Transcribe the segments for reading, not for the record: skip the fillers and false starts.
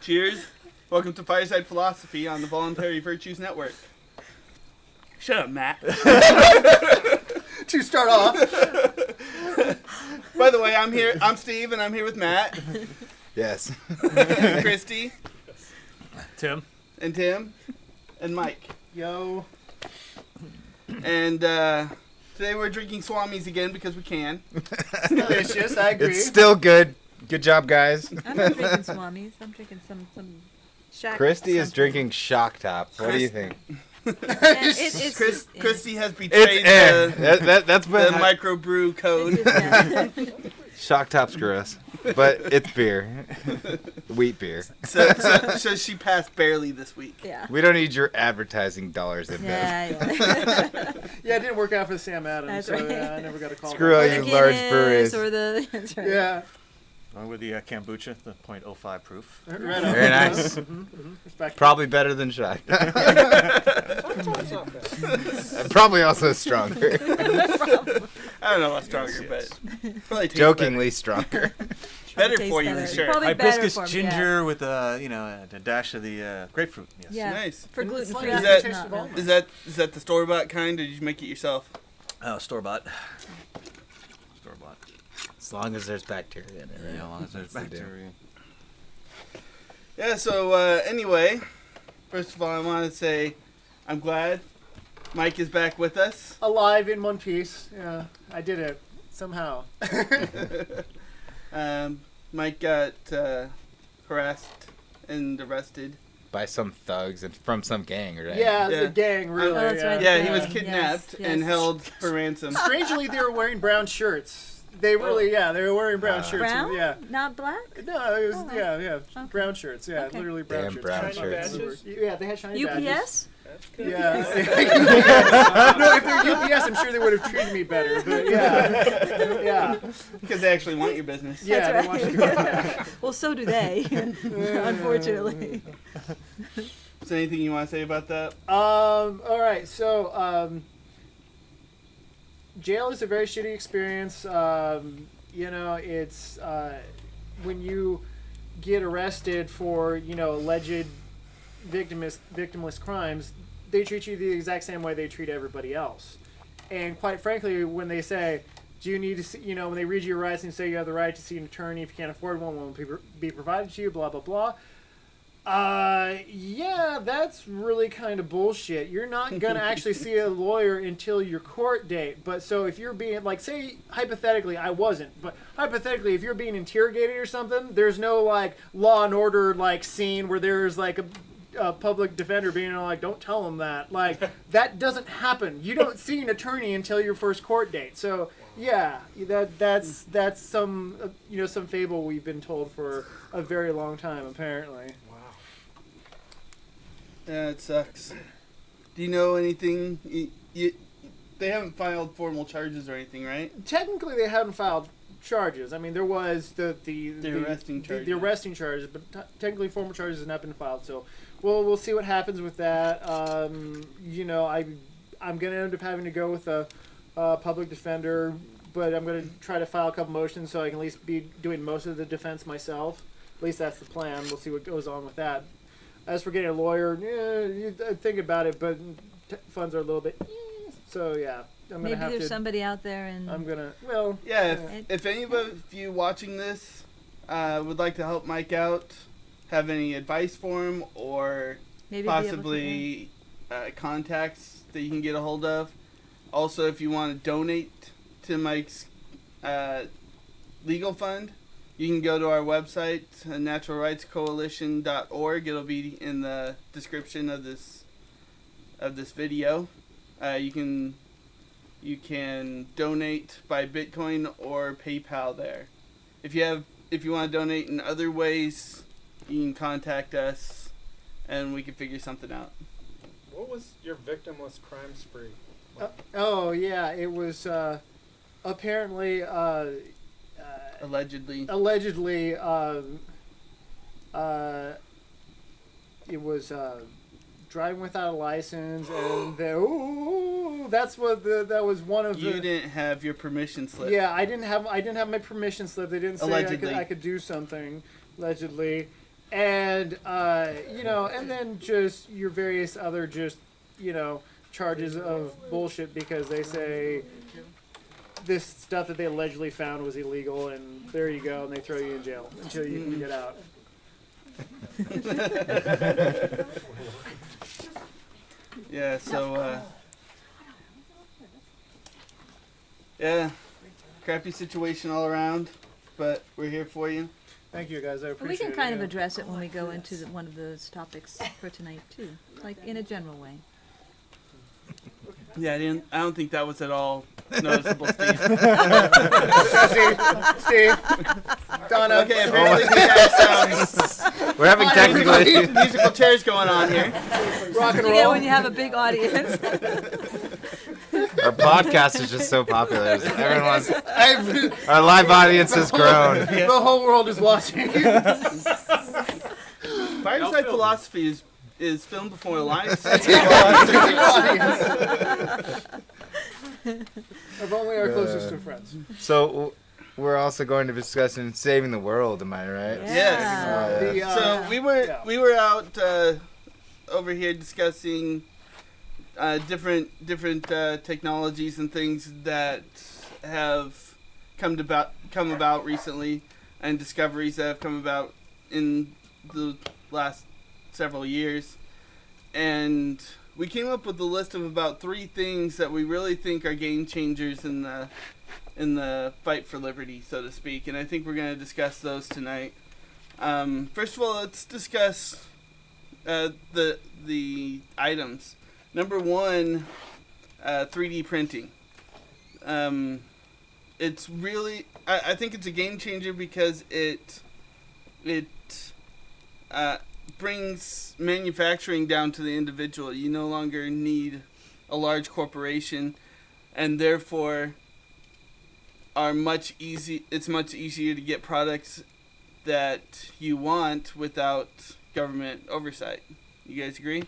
Cheers. Welcome to Fireside Philosophy on the Voluntary Virtues Network. Shut up, Matt. To start off. By the way, I'm Steve, and I'm here with Matt. Yes. And Christy. Tim. And Tim. And Mike. Yo. And today we're drinking Swamis again because we can. It's delicious, I agree. It's still good. Good job, guys. I'm not drinking Swamis. I'm drinking some Shack. Christy is something. drinking Shock Top. What do you think? It's Christy has betrayed That's the been microbrew code. Shock Top's gross, but it's beer, wheat beer. So she passed barely this week. Yeah. We don't need your advertising dollars in this. Yeah. Yeah, it didn't work out for Sam Adams, That's so right. yeah, I never got a call. Screw all back. you large breweries. Or the, that's right. Yeah. Along with the kombucha, the .05 proof. Right on. Very nice. Respect. Probably better than Shock. Probably also stronger. I don't know what's stronger, but probably tastes Jokingly stronger. better Tastes for you, better. sure. Probably better Hibiscus for me, ginger with a dash of the grapefruit. Yes. Yeah. Nice. For gluten free. Is that- Almond. Is that the store bought kind, or did you make it yourself? Oh, store bought. Store bought. As long as there's bacteria in it, right? Yeah, as long as there's That's the deal. bacteria. Yeah. So anyway, first of all, I want to say I'm glad Mike is back with us. Alive in one piece. Yeah, I did it somehow. Mike got harassed and arrested. By some thugs and from some gang, right? Yeah, Yeah. the gang, really. Oh, that's right. Yeah, he Yeah. was kidnapped Yes, and yes. held for ransom. Strangely, they were wearing brown shirts. They really, they were wearing brown shirts. Brown? Yeah. Not black? No, it was, Oh, yeah, okay. brown shirts. Yeah, Okay. literally brown Damn shirts. brown Shiny shirts. badges. Yeah, they had shiny badges. UPS? Yeah. No, if they're UPS, I'm sure they would have treated me better. But yeah. Because they actually want your business. Yeah, That's they want you to right. go back. Well, so do they, unfortunately. Is there anything you want to say about that? All right, so jail is a very shitty experience. It's when you get arrested for alleged victimless crimes, they treat you the exact same way they treat everybody else. And quite frankly, when they say, do you need to see, when they read you your rights and say you have the right to see an attorney, if you can't afford one will be provided to you, blah blah blah. Yeah, that's really kind of bullshit. You're not going to actually see a lawyer until your court date. But so if you're being, like, say, hypothetically, I wasn't, but hypothetically, if you're being interrogated or something, there's no, like, Law and Order, like, scene where there's, like, a public defender being like, don't tell them that. Like, that doesn't happen. You don't see an attorney until your first court date. So, yeah, that's some, some fable we've been told for a very long time, apparently. Yeah, it sucks. Do you know anything? They haven't filed formal charges or anything, right? Technically, they haven't filed charges. I mean, there was the arresting charges. The arresting charges, but technically, formal charges have not been filed. So, we'll see what happens with that. I'm gonna end up having to go with a public defender, but I'm gonna try to file a couple motions so I can at least be doing most of the defense myself. At least that's the plan. We'll see what goes on with that. As for getting a lawyer, you think about it, but funds are a little bit. So yeah, I'm Maybe gonna have there's to. somebody out there and I'm gonna. Well. Yeah, if any of you watching this would like to help Mike out, have any advice for him, or maybe possibly contacts that you can get a hold of. Also, if you want to donate to Mike's legal fund, you can go to our website, naturalrightscoalition.org. It'll be in the description of this video. You can donate by Bitcoin or PayPal there. If you want to donate in other ways, you can contact us, and we can figure something out. What was your victimless crime spree? It was apparently. Allegedly. It was driving without a license, and that was one of the. You didn't have your permission slip. Yeah, I didn't have my permission slip. They didn't say Allegedly. I could do something. Allegedly, and and then just your various other charges of bullshit because they say this stuff that they allegedly found was illegal, and there you go, and they throw you in jail until you can get out. Yeah, so, crappy situation all around, but we're here for you. Thank you, guys. I But we appreciate it. can kind of address it when we go into one of those topics for tonight too, like in a general way. Yeah, I don't think that was at all noticeable, Steve. Steve, Donna. Okay, apparently we have some We're having technical issues. musical chairs going on here. Rock and You get roll. when you have a big audience. Our podcast is just so popular. Everyone's our live audience has grown. The whole world is watching. Fireside Philosophy is filmed before a live Of only our closest to friends. So we're also going to be discussing saving the world. Am I right? Yes. The, So we were out over here discussing different technologies and things that have come about recently, and discoveries that have come about in the last several years, and we came up with a list of about 3 things that we really think are game changers in the fight for liberty, so to speak, and I think we're going to discuss those tonight. First of all, let's discuss the items. Number 1, 3D printing. It's really, I think it's a game changer because it brings manufacturing down to the individual. You no longer need a large corporation, and therefore it's much easier to get products that you want without government oversight. You guys agree?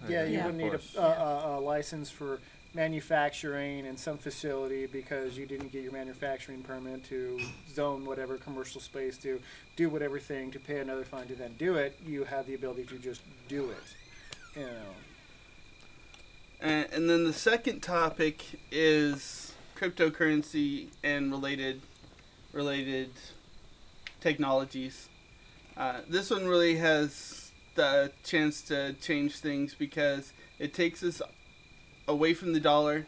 Yeah, you Yeah. wouldn't need a license for manufacturing in some facility because you didn't get your manufacturing permit to zone whatever commercial space to do whatever thing to pay another fine to then do it. You have the ability to just do it. And then the second topic is cryptocurrency and related technologies. This one really has the chance to change things because it takes us away from the dollar.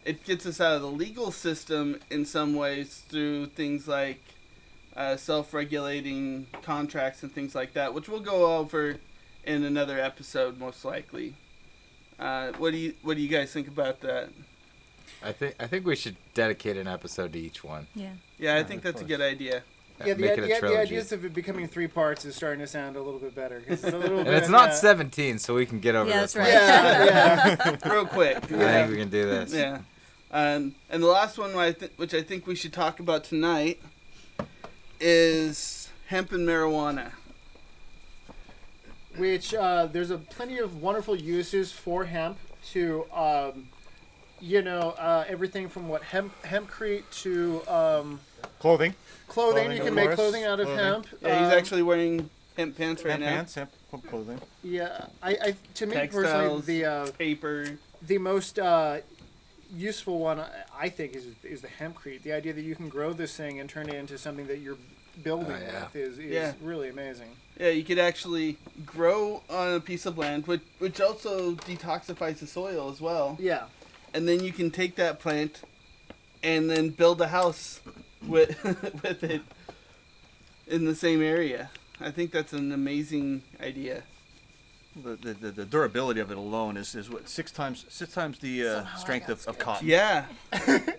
It gets us out of the legal system in some ways through things like self-regulating contracts and things like that, which we'll go over in another episode most likely. What do you guys think about that? I think we should dedicate an episode to each one. Yeah. Yeah, I think that's a good idea. Yeah, Make it a the trilogy. ideas of it becoming 3 parts is starting to sound a little bit better. 'Cause it's a little And bit, it's not 17, so we can get over Yeah, this that's one. right. Yeah. Real quick. I think we can do this. Yeah. And the last one, which I think we should talk about tonight, is hemp and marijuana. Which there's plenty of wonderful uses for hemp to, everything from hempcrete to Clothing. clothing. Clothing, You of can make course. clothing out of Clothing. hemp. Yeah, he's actually wearing hemp pants right Hemp now. pants, hemp clothing. Yeah, to me Textiles, personally, paper. the most useful one I think is the hempcrete. The idea that you can grow this thing and turn it into something that you're building with is Yeah. really amazing. Yeah, you could actually grow on a piece of land, which also detoxifies the soil as well. Yeah. And then you can take that plant and then build a house with with it in the same area. I think that's an amazing idea. The durability of it alone is what 6 times the strength of cotton. Yeah.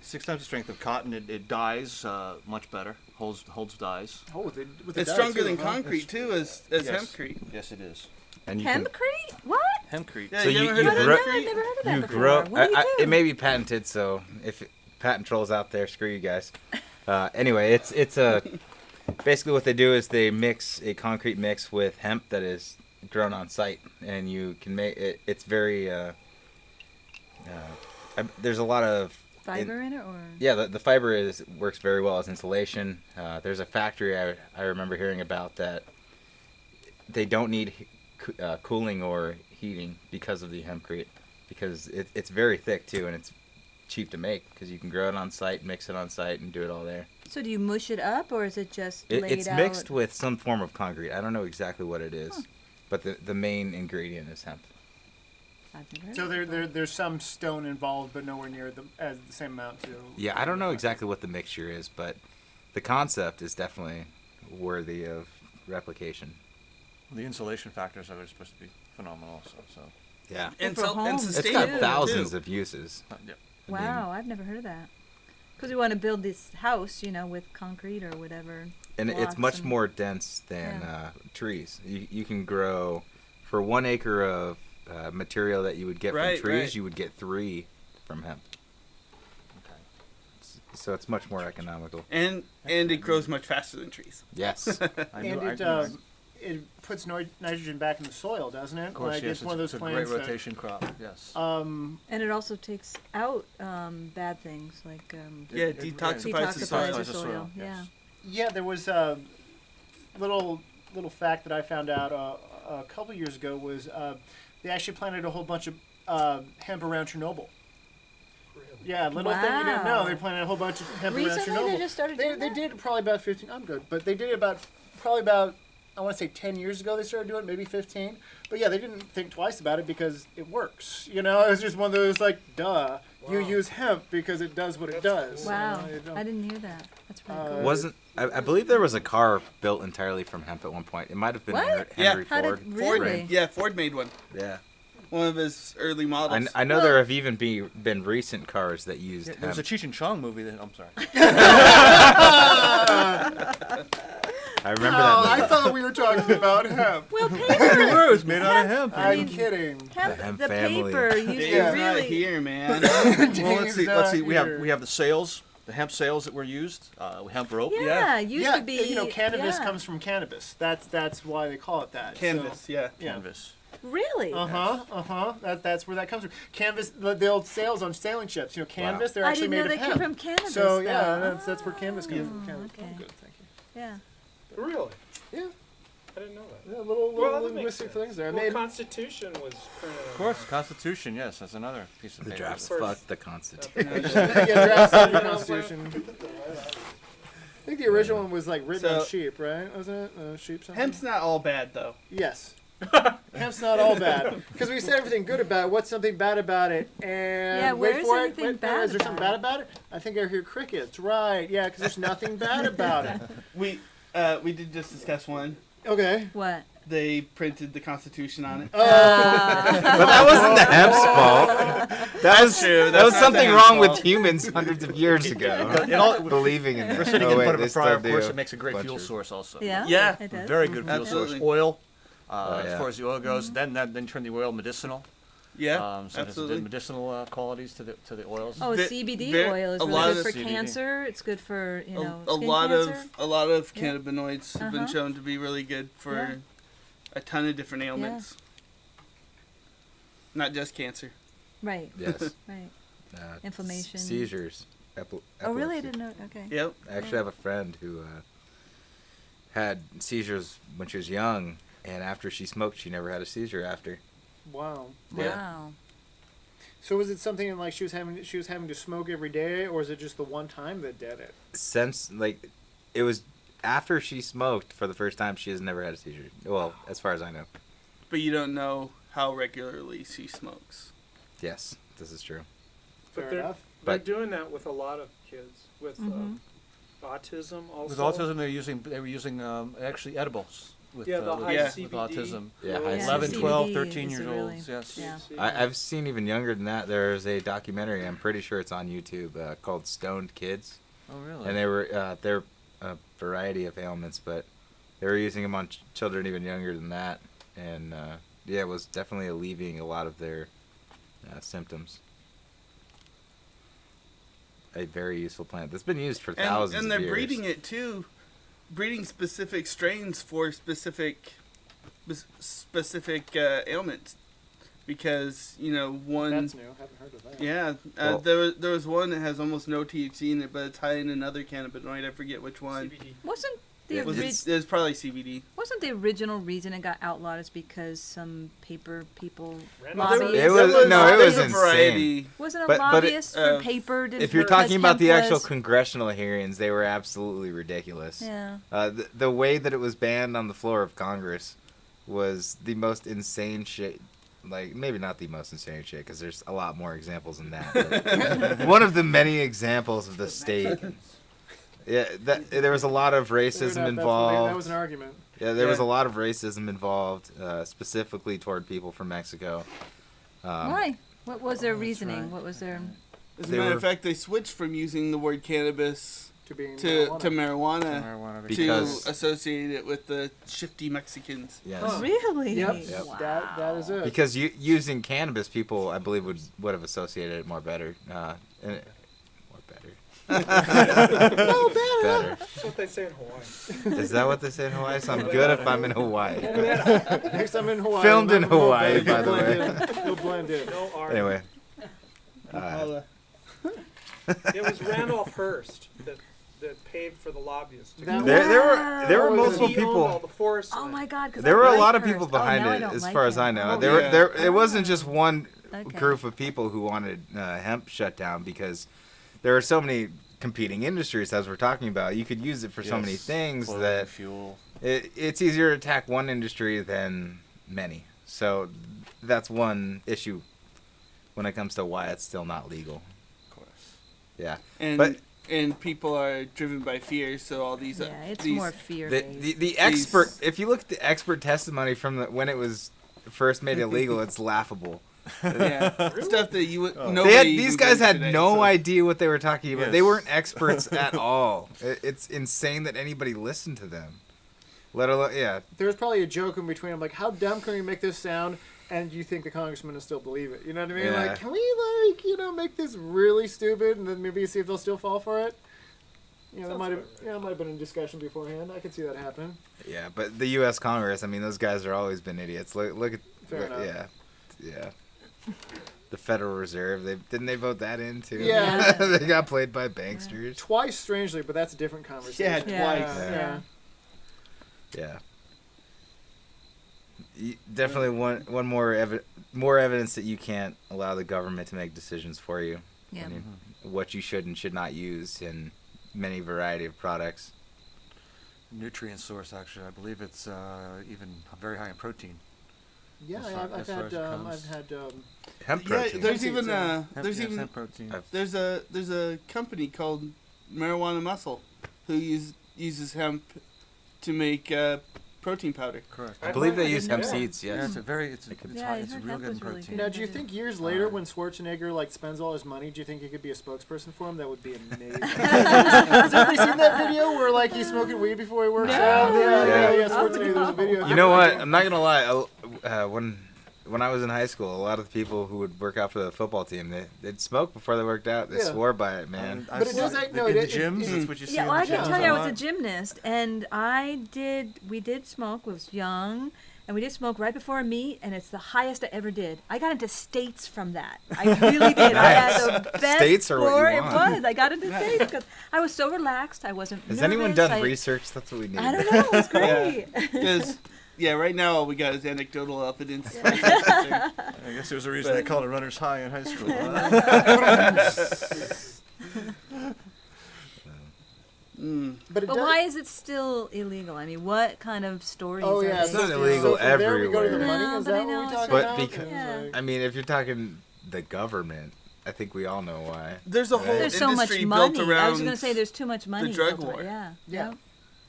6 times the strength of cotton. It dies much better. Holds dyes. Oh, with It's the stronger dye, than too, huh? concrete too, as Yes. hempcrete. Yes, it is. And you can, Hempcrete? What? Hempcrete. Yeah, so you you, ever you heard of grow, I've never heard of that you before. grow. What do you do? It may be patented, so if patent trolls out there, screw you guys. Anyway, it's a basically what they do is they mix a concrete mix with hemp that is grown on site, and you can make it. It's very there's a lot of Fiber in it, or? yeah, the fiber works very well as insulation. There's a factory I remember hearing about that they don't need cooling or heating because of the hempcrete, because it's very thick too, and it's cheap to make because you can grow it on site, mix it on site, and do it all there. So do you mush it up, or is it just laid It's out? mixed with some form of concrete. I don't know exactly what it is, but the main ingredient is hemp. I've never heard So of it. there's some stone involved, but nowhere near the same amount to. Yeah, I don't know exactly what the mixture is, but the concept is definitely worthy of replication. The insulation factors of it are supposed to be phenomenal also. So, Yeah. And, for home. and It's It's sustainable got thousands too. of uses. yeah. Wow, I've never heard of that. Because we want to build this house, with concrete or whatever. And it's blocks much and- more dense than Yeah. trees. You can grow, for 1 acre of material that you would get Right, from trees, right. you would get 3 from hemp. Okay. So it's much more economical. And it grows much faster than trees. Yes. And it puts nitrogen back in the soil, doesn't it? Of course, like yes, it's one of those a plants great rotation crop. Yes. And it also takes out bad things like Yeah, It detoxifies the soil. detoxifies the the soil. soil, Yeah. yes. Yeah, there was a little fact that I found out a couple years ago was they actually planted a whole bunch of hemp around Chernobyl. Yeah, little thing you didn't know. Wow. They planted a whole bunch of hemp around Recently, Chernobyl. they just started They doing that? did probably about 15. I'm good, but they did it probably about I want to say 10 years ago they started doing it, maybe 15. But yeah, they didn't think twice about it because it works. It was just one of those like, duh, you use hemp because it does what it does. Wow, You don't- I didn't hear that. That's pretty cool. Wasn't I believe there was a car built entirely from hemp at one point. It might have been What? Henry How Ford. did Ford, really? yeah, Ford made one. Yeah. One of his early models. I know there have even been recent cars that used There was a hemp. Cheech and Chong movie that I'm sorry. I remember Oh, that I movie. thought we were talking about hemp. Well, paper. It was made out of hemp. I'm kidding. hemp, The hemp the family. paper used to Dave's not really. here, man. Well, let's see. not We here. have the sails, the hemp sails that were used, hemp rope. Yeah, used Yeah, to be. cannabis yeah. comes from cannabis. That's why they call it that. Canvas, So, yeah. yeah. Canvas. Really? That's where that comes from. Canvas, the old sails on sailing ships. Canvas, they're I actually didn't know made they of came hemp. from cannabis. So yeah, though. that's where canvas comes from. Canvas. okay. Oh, good, thank you. Yeah. Really? Yeah, I didn't know that. yeah little Well, that makes linguistic sense. things there. Well, Maybe- Constitution was printed on Of course, Constitution. Yes, that's another piece of The paper. drafts First- fucked the Constitution. yeah, drafts of the Constitution. I think the original one was like written So- on sheep, right? Wasn't it? Sheep something? Hemp's not all bad, though. Yes. Hemp's not all bad. Because we said everything good about it. What's something bad about it? And Yeah, wait where's for it. anything Wait, bad is there something about bad about it? I think I hear crickets. Right. Yeah, because there's nothing bad about it. We did just discuss one. Okay. What? They printed the Constitution on it. But that wasn't the hemp's fault. That was true. That That's was not something the wrong hemp's with humans hundreds of years ago. It all- Believing in it. We're sitting Oh, in wait, front of they a fryer, still of course, do. it makes a great Bunch fuel of- source also. Yeah. Yeah. It does. Very good fuel Absolutely. source. Oil. Oh, As yeah. far as the oil goes, then turn the oil medicinal. Yeah, So there's absolutely. medicinal qualities to the oils. Oh, Ve- CBD ver- oil is a really lot good of for CBD. cancer. It's good for a skin lot cancer. of a lot of Yeah. cannabinoids have been Uh-huh. shown to be really good for Yeah. a ton of different ailments. Not just cancer. Right. Yes. Right. Uh, Inflammation. Seizures. Oh, really? I epilepsy. didn't know. Okay. Yep. I actually have a friend who had seizures when she was young, and after she smoked, she never had a seizure after. Wow. Yeah. Wow. So was it something like she was having to smoke every day, or is it just the one time that did it? Since, like, it was after she smoked for the first time, she has never had a seizure. Well, as far as I know. But you don't know how regularly she smokes. Yes, this is true. Fair they're- enough. They're But- doing that with a lot of kids with Mhm. autism also. With autism, they were using actually edibles. With, Yeah, the with, high Yeah. with CBD. autism. Yeah, high Yeah, 11, CBD. 12, CBD 13 is years really- olds. Yes. yeah. I've seen even younger than that. There's a documentary, I'm pretty sure it's on YouTube, called Stoned Kids. Oh, really? And they were they're a variety of ailments, but they were using them on children even younger than that, and yeah, it was definitely alleviating a lot of their symptoms. A very useful plant that's been used for thousands And of they're years. breeding it too, breeding specific strains for specific ailments, because one. That's new. Haven't heard of that. Yeah, Well- there was one that has almost no THC in it, but it's high in another cannabinoid. I forget which one. CBD. Wasn't The It was- ori- It was probably CBD. wasn't the original reason it got outlawed is because some paper people Randolph lobbyists? It was- no, it was there's a insane. variety. Wasn't a But it- lobbyist for uh, paper? Didn't If you're because talking about hemp the actual was- congressional hearings, they were absolutely ridiculous. Yeah. The way that it was banned on the floor of Congress was the most insane shit. Like, maybe not the most insane shit, because there's a lot more examples than that. but one of the many examples of the state. Yeah, there was a lot of racism That involved. was an argument. Yeah, there was Yeah. a lot of racism involved, specifically toward people from Mexico. Why? What was their that's reasoning? right. What was their? As a They matter were- of fact, they switched from using the word cannabis To being to marijuana. marijuana Marijuana. Because- to associate it with the shifty Mexicans. Yes. Huh. Really? Yep. Wow. That is it. Because using cannabis, people, I believe, would have associated it more better. More better. Better. That's what they say in Hawaii. Is that what they say in Hawaii? So I'm good if I'm in Hawaii. Next time in Hawaii. Filmed in let him know Hawaii, that. by the He'll way. blend in. He'll blend in. No R. Anyway. It was Randolph Hearst that paid for the lobbyists. To That- There were Wow. multiple He owned all people. the forests. Oh my God! 'cause There I were a like lot of Hearst. people Oh, behind now I it, don't as like far as him. I know. Oh, There, yeah. it wasn't just one Okay. group of people who wanted hemp shut down, because there are so many competing industries, as we're talking about. You could use it for so many Yes. things Clothing, that fuel. it's easier to attack one industry than many. So that's one issue when it comes to why it's still not legal. Of course. Yeah. And But- and people are driven by fear, so all these Yeah, it's these, more fear The, based. the expert, if you look at the expert testimony from when it was first made illegal, it's laughable. yeah, stuff that you would Oh. nobody These even guys believes had today, no so- idea what they were talking about. They Yes. weren't experts at all. It's insane that anybody listened to them. Let alone, yeah. There's probably a joke in between. I'm like, how dumb can we make this sound? And you think the congressman will still believe it? You know what I mean? Yeah. Like, can we make this really stupid and then maybe see if they'll still fall for it? You know, that Sounds might have about right. might have been a discussion beforehand. I could see that happen. Yeah, but the U.S. Congress, I mean, those guys are always been idiots. Look at, Fair enough. yeah. The Federal Reserve, didn't they vote that in too? Yeah. They got played by banksters. Twice, strangely, but that's a different conversation. Yeah, Yeah. twice. Yeah. Yeah. Definitely one more evidence that you can't allow the government to make decisions for you. Yeah. I mean, what you should and should not use in many variety of products. Nutrient source, actually. I believe it's even very high in protein. Yeah, As far- I've as far had as it comes. Hemp Yeah, protein. there's Hemp even seeds, yeah. Hemp, there's yes, even hemp protein. there's a company called Marijuana Muscle who uses hemp to make protein powder. Correct. I believe they I use didn't hemp know. seeds, Yeah, yes. it's Yeah, high. I It's heard real hemp good in was really protein. good. Now, do you think years later, when Schwarzenegger spends all his money, do you think he could be a spokesperson for him? That would be amazing. Has everybody seen that video where he's smoking weed before he works No. out? Yeah. Yeah. Schwarzenegger. There's a video. You know what? I'm not gonna lie. When I was in high school, a lot of the people who would work out for the football team, they'd smoke before they worked out. They Yeah. swore by it, man. But it does in no, the it- gyms. it- That's what you see. Yeah, in well, the I can gyms tell you, I was a lot. gymnast, and we did smoke. I was young, and we did smoke right before a meet, and it's the highest I ever did. I got into states from that. I really did. I had the best States are what you score. It want. was. I got into states because I was so relaxed. I wasn't Has nervous. anyone done research? That's what we need. I don't know. It was great. Because right now all we got is anecdotal evidence. I guess there was a reason they called it runner's high in high school. But it But does. Oh, why is it still illegal? I mean, what kind of stories Oh are yeah, they? It's not so illegal from there we go to the everywhere. money. No, Is but that I know what we're it's talking But about? because- Yeah. I mean, if you're talking the government, I think we all know why. There's a whole There's so much industry money. built around. I was going to say there's too much money. drug built around- war. Yeah. Yeah. Yep.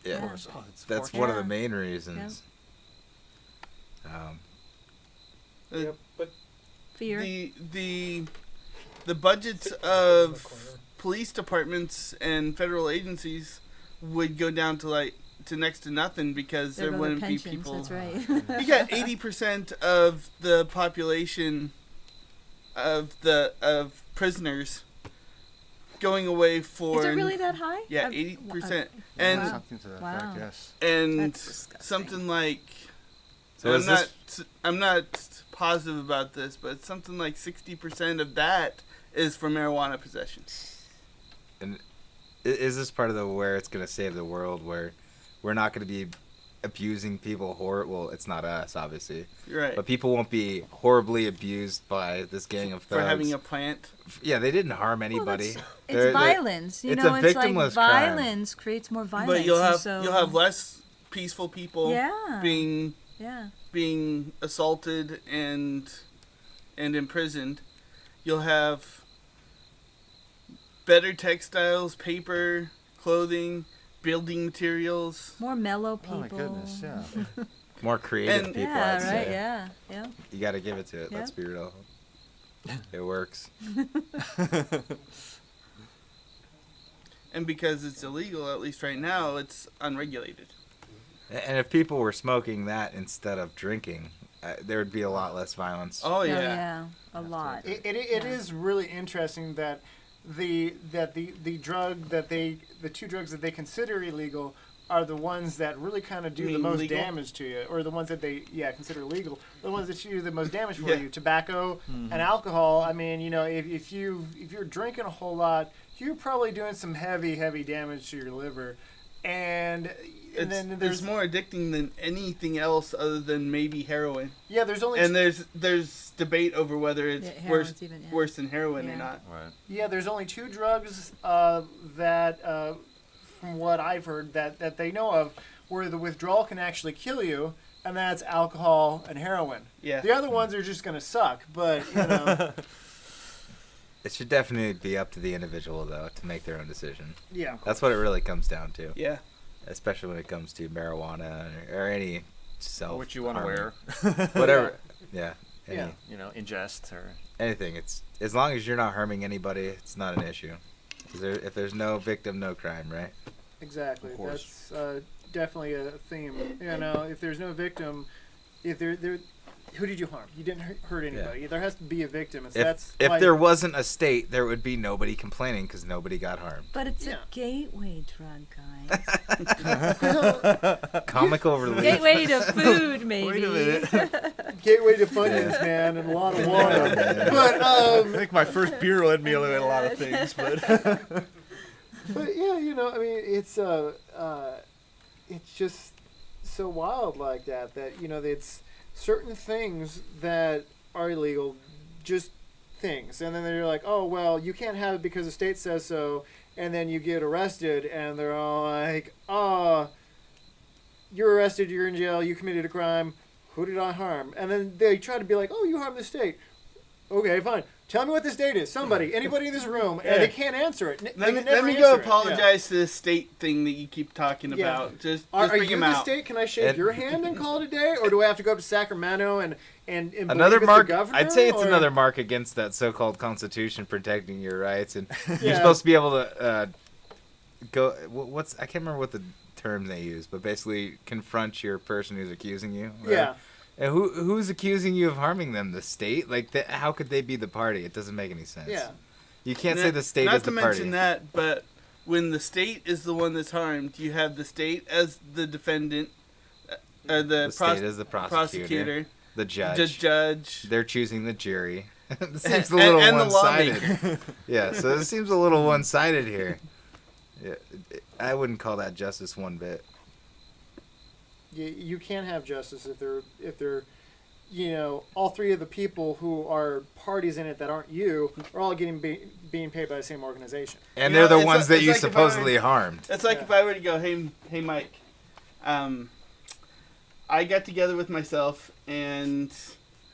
Yeah, Yeah. Oh, it's that's fortunate. one of the Yeah. main reasons. Yep, but Fear. the budgets of police departments and federal agencies would go down to next to nothing because There there go the wouldn't be pensions. people. That's right. You got 80% of the population of prisoners going away for Is it really that high? yeah, I've- 80%. Wow. And Something to that Wow. effect, yes. and That's disgusting. something like So is I'm not positive about this, but something like 60% of that is for marijuana possession. Is this part of the where it's going to save the world, where we're not going to be abusing people well, it's not us, obviously. Right. But people won't be horribly abused by this gang of thugs. For having a plant. Yeah, they didn't harm anybody. It's violence. You it's know, a it's like victimless crime. violence creates more violence. But you'll so, have less peaceful people Yeah. being assaulted and imprisoned. You'll have better textiles, paper, clothing, building materials. more mellow people. Oh my goodness, yeah. More creative And- people, Yeah, I'd right. say. Yeah. You got to give it to it. Yeah. Let's be real. It works. And because it's illegal, at least right now, it's unregulated. And if people were smoking that instead of drinking, there would be a lot less violence. Oh, Oh, yeah. yeah. A lot. It is really interesting that the two drugs that they consider illegal are the ones that really kind of do the most legal? damage to you, or the ones that they consider illegal, the ones that do the most damage for Yeah. you. Tobacco and alcohol. I mean, you know, if you're drinking a whole lot, you're probably doing some heavy damage to your liver, and then It's more addicting than anything else other than maybe heroin. there's only And there's debate over whether it's Yeah, heroin's even, yeah. worse than heroin or Yeah. not. Right. there's only two drugs that from what I've heard that they know of where the withdrawal can actually kill you, and that's alcohol and heroin. Yeah. The other ones are just gonna suck, but you know, It should definitely be up to the individual, though, to make their own decision. yeah. That's what it really comes down to. Yeah. Especially when it comes to marijuana or any self. What you want to harming. wear, Whatever. Yeah. Yeah. you know, ingest or. Anything. It's as long as you're not harming anybody, it's not an issue. If there's no victim, no crime, right? Exactly. Of course. That's definitely a theme. You know, if there's no victim, if there, who did you harm? You didn't hurt anybody. Yeah. There has to be a victim. And so If why- there wasn't a state, there would be nobody complaining because nobody got harmed. But it's Yeah. a gateway drug, guys. Comical relief. Gateway to food, maybe. Wait a minute. gateway to Funyuns, man, and a lot of water. But I think my first beer led me a lot of things, but. But yeah, you know, I mean, it's just so wild like that you know, it's certain things that are illegal, just things, and then they're like, oh well, you can't have it because the state says so, and then you get arrested, and they're all like, oh, you're arrested, you're in jail, you committed a crime, who did I harm? And then they try to be like, oh, you harmed the state. Okay, fine. Tell me what this date is. Somebody, anybody in this room, and they can't answer it. Let me go apologize to the state thing that you keep talking about. Just Are bring you them the out. state? Can I shake And- your hand and call it a day, or do I have to go up to Sacramento and Another believe it's mark. the governor, I'd say it's or- another mark against that so-called Constitution protecting your rights, and you're Yeah. supposed to be able to go. I can't remember what the term they use, but basically confront your person who's accusing you. Right? Yeah, And who's accusing you of harming them? The state? Like, how could they be the party? It doesn't make any sense. yeah. You can't say the state Not is to the party. mention that, but when the state is the one that's harmed, you have the state as the defendant, The state is the prosecutor, the judge. They're choosing the jury. It seems a little and the one-sided. Yeah, so it seems a little one-sided here. Yeah, I wouldn't call that justice one bit. You can't have justice if they're, you know, all three of the people who are parties in it that aren't you are all getting being paid by the same organization. And You they're know, the it's ones like- that you it's like if I supposedly harmed. It's like Yeah. if I were to go, hey Mike, I got together with myself and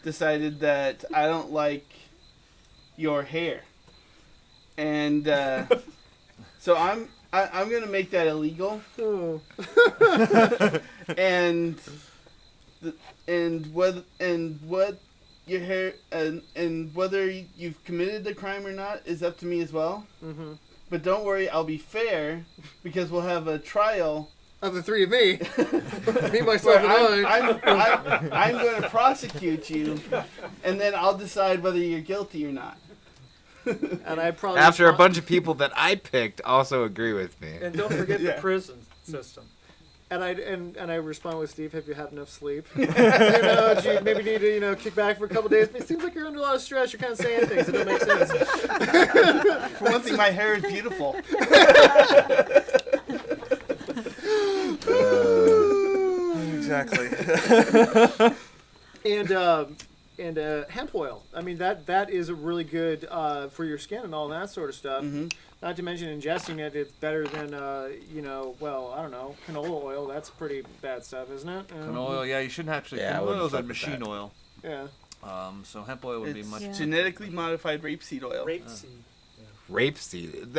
decided that I don't like your hair, and so I'm gonna make that illegal, Oh. and what your hair and whether you've committed the crime or not is up to me as well. Mm-hmm. But don't worry, I'll be fair because we'll have a trial. Of the three of me, me, myself, Where and I. I'm going to prosecute you, and then I'll decide whether you're guilty or not. And I probably After a bunch of people that I picked also agree with me. And don't forget Yeah. the prison system. And I respond with, Steve, have you had enough sleep? You know, do you maybe need to, kick back for a couple days? It seems like you're under a lot of stress. You're kind of saying things that don't make sense. For one thing, my hair is beautiful. exactly. And hemp oil. I mean, that is a really good for your skin and all that sort of stuff. Not to mention ingesting it, it's better than well, I don't know, canola oil. That's pretty bad stuff, isn't it? Canola oil, yeah, you shouldn't actually. Yeah, I Canola wouldn't oil is fuck like with machine that. oil. Yeah. So hemp oil would be It's much. genetically modified rapeseed oil. Rapeseed. Rapeseed.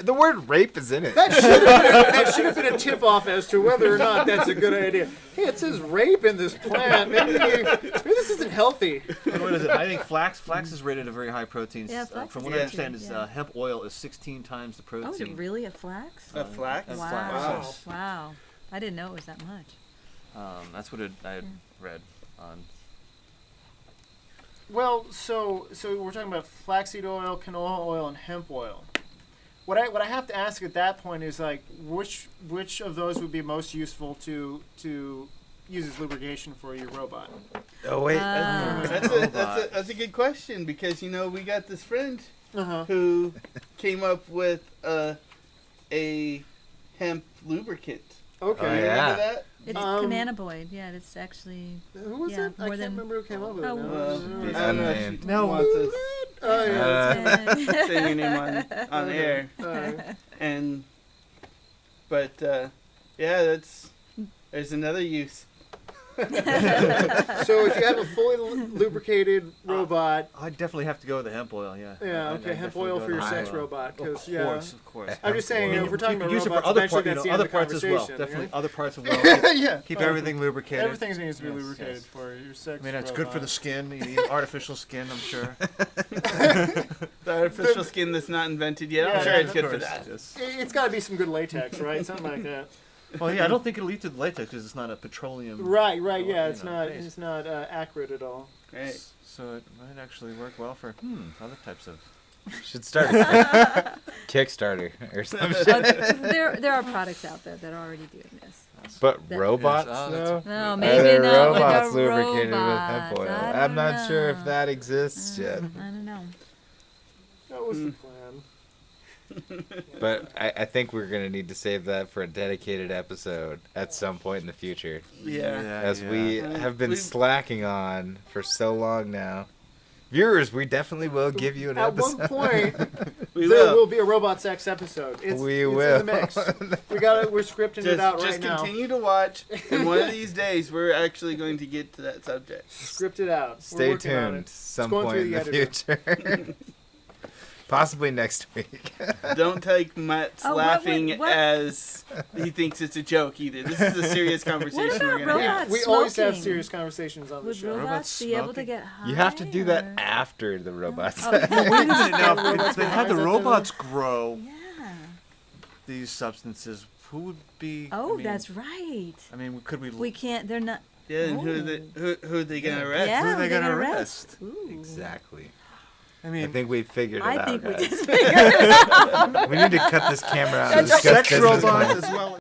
The word rape is in it. That should have been a tip-off as to whether or not that's a good idea. Hey, it says rape in this plant. Maybe this isn't healthy. What is it? I think flax is rated at very high proteins. Yeah, flax from is what good I understand, too, is yeah. hemp oil is 16 times the protein. Oh, is it really a flax? A flax? That's Wow. flax. Wow. I didn't know it was that much. That's what I had read on. Well, so we're talking about flaxseed oil, canola oil, and hemp oil. What I have to ask at that point is like which of those would be most useful to use as lubrication for your robot? Oh wait. That's a good question because we got this friend who came up with a hemp lubricant. Okay. Oh, You yeah. remember that? It's cannabinoid. Yeah, it's actually. Who was Yeah, it? I more can't than- remember who came up with Oh, it. He's I don't know if unnamed. she No. wants us Oh yeah. saying your name on air. Alright. But yeah, there's another use. So if you have a fully lubricated robot, I'd definitely have to go with the hemp oil. Yeah. yeah, I'd okay, hemp definitely oil go for your with the sex hemp oil. robot, because Of course. I'm just saying, if we're talking You about could use it for robots, other eventually parts, that's the end other of the parts as well. conversation. Definitely other parts as well. Yeah. Keep everything lubricated. Everything needs to be Yes, lubricated yes. for your sex. I mean, it's robot. good for the skin. You need artificial skin, I'm sure. The artificial skin that's not invented yet. I'm Yeah, sure yeah, it's of good for course. that. It's got to be some good latex, right? Something like that. Well, yeah, I don't think it'll lead to the latex because it's not a petroleum. Right. Well, Yeah, you it's know, not. base. It's not accurate at all. Right. So it might actually work well for other types of. Should start a Kickstarter or some shit. There are products out there that are already doing this. But robots, Yes, oh, though? No, Are maybe there not with robots the lubricated with robots. hemp oil? I I'm don't not sure if know. that exists yet. I don't know. That was the plan. But I think we're going to need to save that for a dedicated episode at some point in the future. Yeah. As we Uh, have been we've- slacking on for so long now. Viewers, we definitely will give you an At episode. one point, We there will will. be a robot sex episode. It's will. in the mix. We're scripting it out Just right now. continue to watch, and one of these days we're actually going to get to that subject. Script it out. We're Stay working on tuned it. some going point through in the the editor. future. Possibly next week. Don't take Matt's Oh, laughing what? as he thinks it's a joke either. This is a serious conversation What we're about going to have. robots? We always have Smoking. serious conversations on the Would show. robots be able to get high? You have to do that or- after the robots. Oh, Wait a minute now. Robots If they with had the eyes up robots grow Yeah. these substances, who would be? Oh, I mean, that's right. I mean, could we? We can't. They're not. Yeah, and who are they going to arrest? Yeah, Who are they they're gonna gonna arrest? Ooh. Exactly. I I mean, think we figured it I out, think we guys. did figure it out. We need to cut this camera out and That's discuss sex business robots plans. as well.